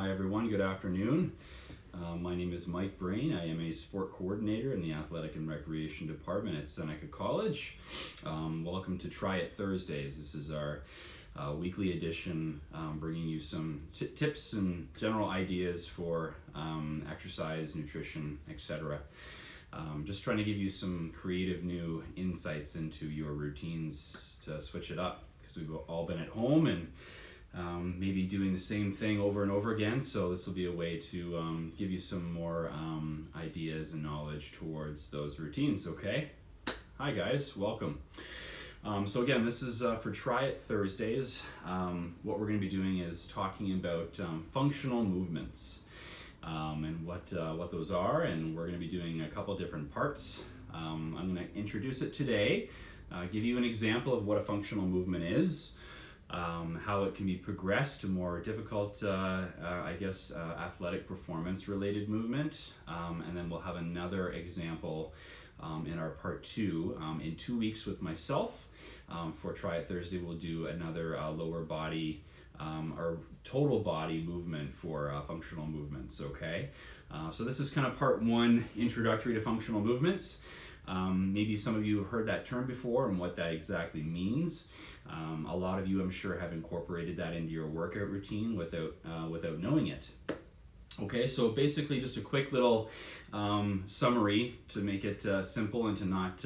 Hi everyone, good afternoon. My name is Mike Brain. I am a sport coordinator in the Athletic and Recreation Department at Seneca College. Welcome to Try It Thursdays. This is our weekly edition, bringing you some tips and general ideas for exercise, nutrition, etc. Just trying to give you some creative new insights into your routines to switch it up, because we've all been at home and maybe doing the same thing over and over again. So this will be a way to give you some more ideas and knowledge towards those routines, okay? Hi guys, welcome. So again, this is for Try It Thursdays. What we're going to be doing is talking about functional movements and what those are, and we're going to be doing a couple different parts. I'm going to introduce it today, give you an example of what a functional movement is, how it can be progressed to more difficult, athletic performance related movement, and then we'll have another example in our part 2. In 2 weeks with myself, for Try It Thursday, we'll do another lower body or total body movement for functional movements, okay? So this is kind of part 1, introductory to functional movements. Maybe some of you have heard that term before and what that exactly means. A lot of you, I'm sure, have incorporated that into your workout routine without knowing it. Okay, so basically just a quick little summary to make it simple and to not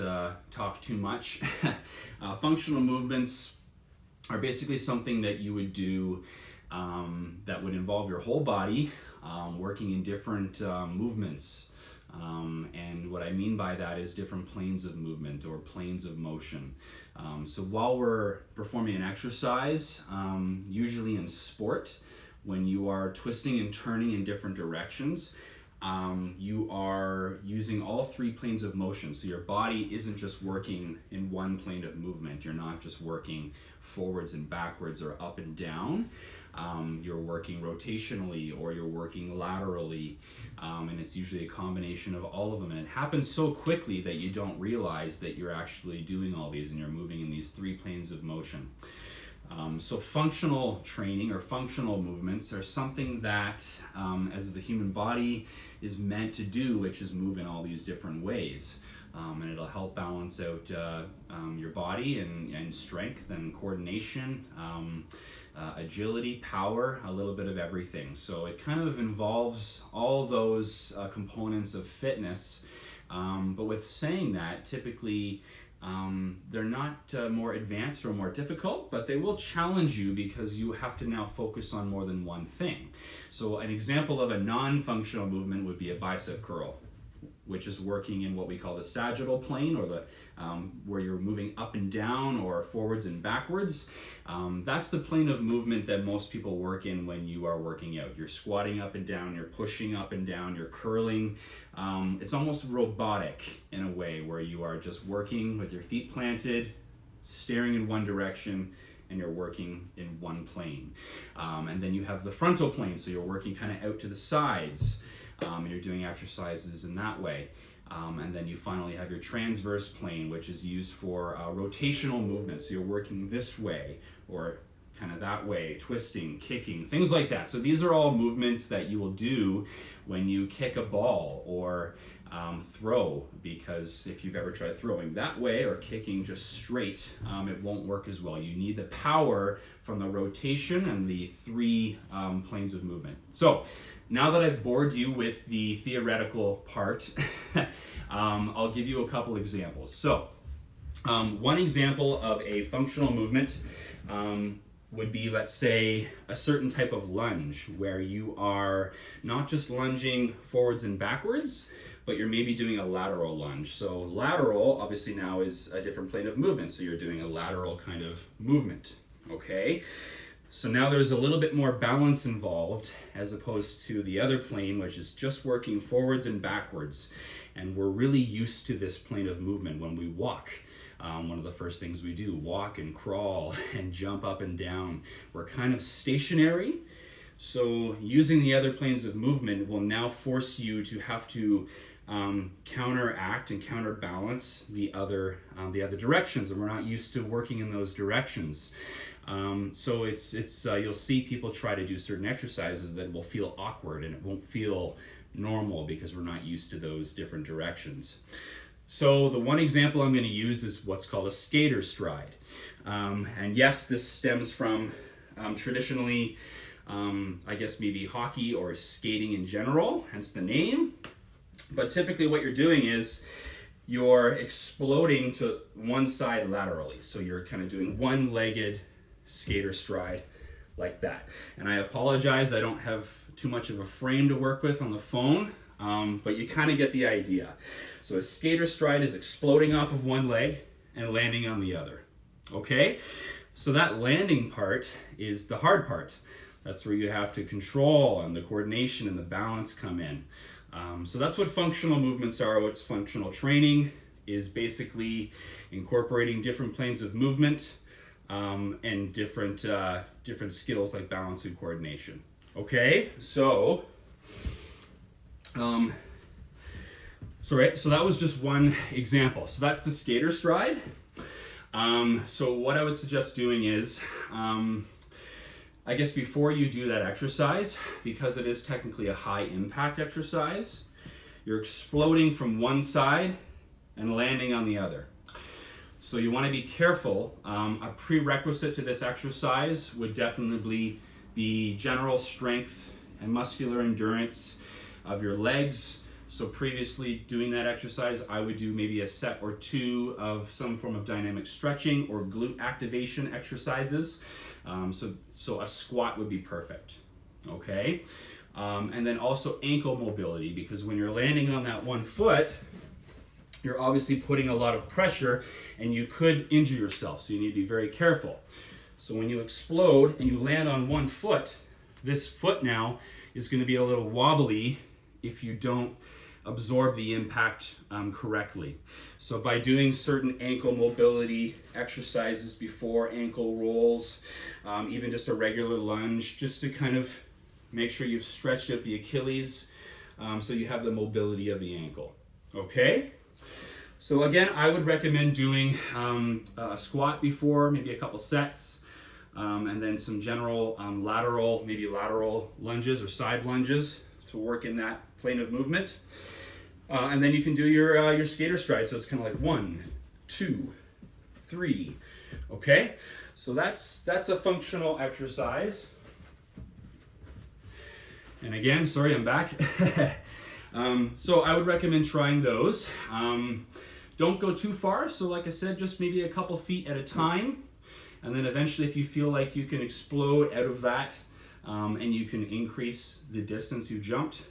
talk too much. Functional movements are basically something that you would do that would involve your whole body working in different movements. And what I mean by that is different planes of movement or planes of motion. So while we're performing an exercise, usually in sport, when you are twisting and turning in different directions, you are using all 3 planes of motion. So your body isn't just working in one plane of movement. You're not just working forwards and backwards or up and down. You're working rotationally or you're working laterally, and it's usually a combination of all of them, and it happens so quickly that you don't realize that you're actually doing all these and you're moving in these 3 planes of motion. So functional training or functional movements are something that as the human body is meant to do, which is move in all these different ways. And it'll help balance out your body and strength and coordination, agility, power, a little bit of everything. So it kind of involves all those components of fitness. But with saying that, typically they're not more advanced or more difficult, but they will challenge you because you have to now focus on more than one thing. So an example of a non-functional movement would be a bicep curl, which is working in what we call the sagittal plane, or the where you're moving up and down or forwards and backwards. That's the plane of movement that most people work in when you are working out. You're squatting up and down, you're pushing up and down, you're curling. It's almost robotic in a way, where you are just working with your feet planted, staring in one direction, and you're working in one plane. And then you have the frontal plane, so you're working kind of out to the sides. And you're doing exercises in that way. And then you finally have your transverse plane, which is used for rotational movement. So you're working this way or kind of that way, twisting, kicking, things like that. So these are all movements that you will do when you kick a ball or throw, because if you've ever tried throwing that way or kicking just straight, it won't work as well. You need the power from the rotation and the 3 planes of movement. So now that I've bored you with the theoretical part, I'll give you a couple examples. So one example of a functional movement would be, let's say, a certain type of lunge, where you are not just lunging forwards and backwards, but you're maybe doing a lateral lunge. So lateral, obviously, now is a different plane of movement. So you're doing a lateral kind of movement, okay? So now there's a little bit more balance involved, as opposed to the other plane, which is just working forwards and backwards. And we're really used to this plane of movement when we walk. One of the first things we do, walk and crawl and jump up and down. We're kind of stationary. So using the other planes of movement will now force you to have to counteract and counterbalance the other directions, and we're not used to working in those directions. So it's you'll see people try to do certain exercises that will feel awkward and it won't feel normal because we're not used to those different directions. So the one example I'm going to use is what's called a skater stride. And yes, this stems from traditionally, I guess maybe hockey or skating in general, hence the name. But typically what you're doing is you're exploding to one side laterally. So you're kind of doing one-legged skater stride like that. And I apologize, I don't have too much of a frame to work with on the phone, but you kind of get the idea. So a skater stride is exploding off of one leg and landing on the other. Okay? So that landing part is the hard part. That's where you have to control and the coordination and the balance come in. So that's what functional movements are. What's functional training is basically incorporating different planes of movement and different skills like balance and coordination. Okay, so so that was just one example. So that's the skater stride. So what I would suggest doing is, I guess before you do that exercise, because it is technically a high impact exercise, you're exploding from one side and landing on the other. So you want to be careful. A prerequisite to this exercise would definitely be general strength and muscular endurance of your legs. So previously doing that exercise, I would do maybe a set or two of some form of dynamic stretching or glute activation exercises. So a squat would be perfect, okay? And then also ankle mobility, because when you're landing on that one foot, you're obviously putting a lot of pressure and you could injure yourself, so you need to be very careful. So when you explode and you land on one foot, this foot now is going to be a little wobbly if you don't absorb the impact correctly. So by doing certain ankle mobility exercises before, ankle rolls, even just a regular lunge, just to kind of make sure you've stretched out the Achilles so you have the mobility of the ankle. Okay? So again, I would recommend doing a squat before, maybe a couple sets, and then some general lateral lunges or side lunges to work in that plane of movement. And then you can do your skater stride. So it's kind of like 1, 2, 3. Okay? So that's a functional exercise. And again, sorry, I'm back. So I would recommend trying those. Don't go too far. So like I said, just maybe a couple feet at a time. And then eventually if you feel like you can explode out of that and you can increase the distance you jumped,